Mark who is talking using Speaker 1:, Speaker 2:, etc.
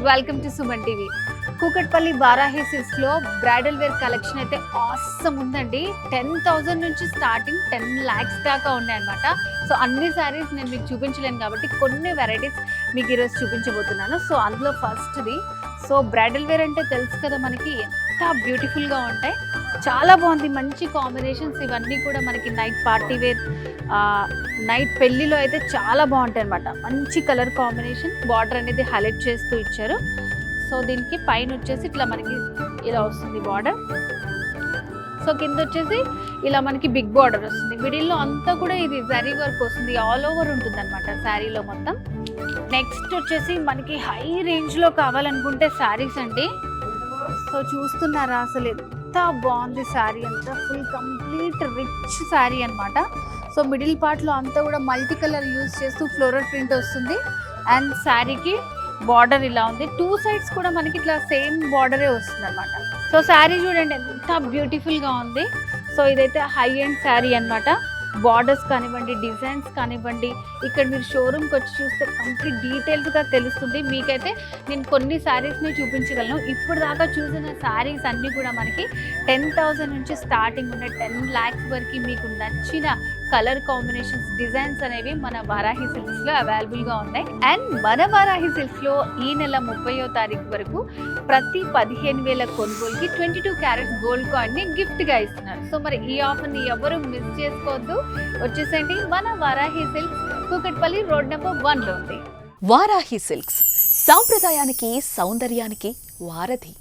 Speaker 1: Welcome to Suman TV. Kukatpally Varahi silks లో bridal wear collection అయితే awesome ఉందండి. 10,000 నుంచి స్టార్టింగ్ 10 lakhs దాకా ఉన్నాయి అనమాట. సో అన్ని సారీస్ నేను మీకు చూపించలేను కాబట్టి కొన్ని వెరైటీస్ మీకు ఈరోజు చూపించబోతున్నాను. సో అందులో ఫస్ట్ది సో బ్రైడల్ వేర్ అంటే తెలుసు కదా మనకి, ఎంత బ్యూటిఫుల్గా ఉంటాయి. చాలా బాగుంది, మంచి కాంబినేషన్స్. ఇవన్నీ కూడా మనకి నైట్ పార్టీ వేర్, నైట్ పెళ్లిలో అయితే చాలా బాగుంటాయి అనమాట. మంచి కలర్ కాంబినేషన్, బార్డర్ అనేది హైలైట్ చేస్తూ ఇచ్చారు. సో దీనికి పైన వచ్చేసి ఇట్లా మనకి ఇలా వస్తుంది బార్డర్. సో కింద వచ్చేసి ఇలా మనకి బిగ్ బార్డర్ వస్తుంది. మిడిల్లో అంతా కూడా ఇది జరీ వర్క్ వస్తుంది, ఆల్ ఓవర్ ఉంటుంది అనమాట శారీలో మొత్తం. నెక్స్ట్ వచ్చేసి మనకి హై రేంజ్లో కావాలనుకుంటే శారీస్ అండి. సో చూస్తున్నారా అసలు ఎంత బాగుంది శారీ, అంతా ఫుల్ కంప్లీట్ రిచ్ శారీ అనమాట. సో మిడిల్ పార్ట్లో అంతా కూడా మల్టీ కలర్ యూజ్ చేస్తూ ఫ్లోరల్ ప్రింట్ వస్తుంది. అండ్ శారీకి బార్డర్ ఇలా ఉంది, 2 sides కూడా మనకి ఇట్లా సేమ్ బార్డరే వస్తుంది అనమాట. సో శారీ చూడండి ఎంత బ్యూటిఫుల్గా ఉంది. సో ఇదైతే హై ఎండ్ శారీ అనమాట. బార్డర్స్ కానివ్వండి, డిజైన్స్ కానివ్వండి, ఇక్కడ మీరు షోరూమ్కి వచ్చి చూస్తే కంప్లీట్ డీటెయిల్స్గా తెలుస్తుంది. మీకైతే నేను కొన్ని శారీస్ని చూపించగలను. ఇప్పుడు దాకా చూసిన శారీస్ అన్నీ కూడా మనకి 10,000 నుంచి స్టార్టింగ్ ఉన్న 10 lakhs వరకు మీకు నచ్చిన కలర్ కాంబినేషన్స్, డిజైన్స్ అనేవి మన వారాహి సిల్క్స్లో అవైలబుల్గా ఉన్నాయి. అండ్ మన వారాహి సిల్క్స్లో ఈ నెల 30వ తారీఖు వరకు ప్రతి 15,000 కొనుగోలుకి 22 carats గోల్డ్ కాయిన్ని గిఫ్ట్గా ఇస్తున్నారు. సో మరి ఈ ఆఫర్ని ఎవరు మిస్ చేసుకోవద్దు, వచ్చేసండి. మన Varahi silks Kukatpally road number 1లో ఉంది.
Speaker 2: వారాహి సిల్క్స్ సాంప్రదాయానికి సౌందర్యానికి వారధి.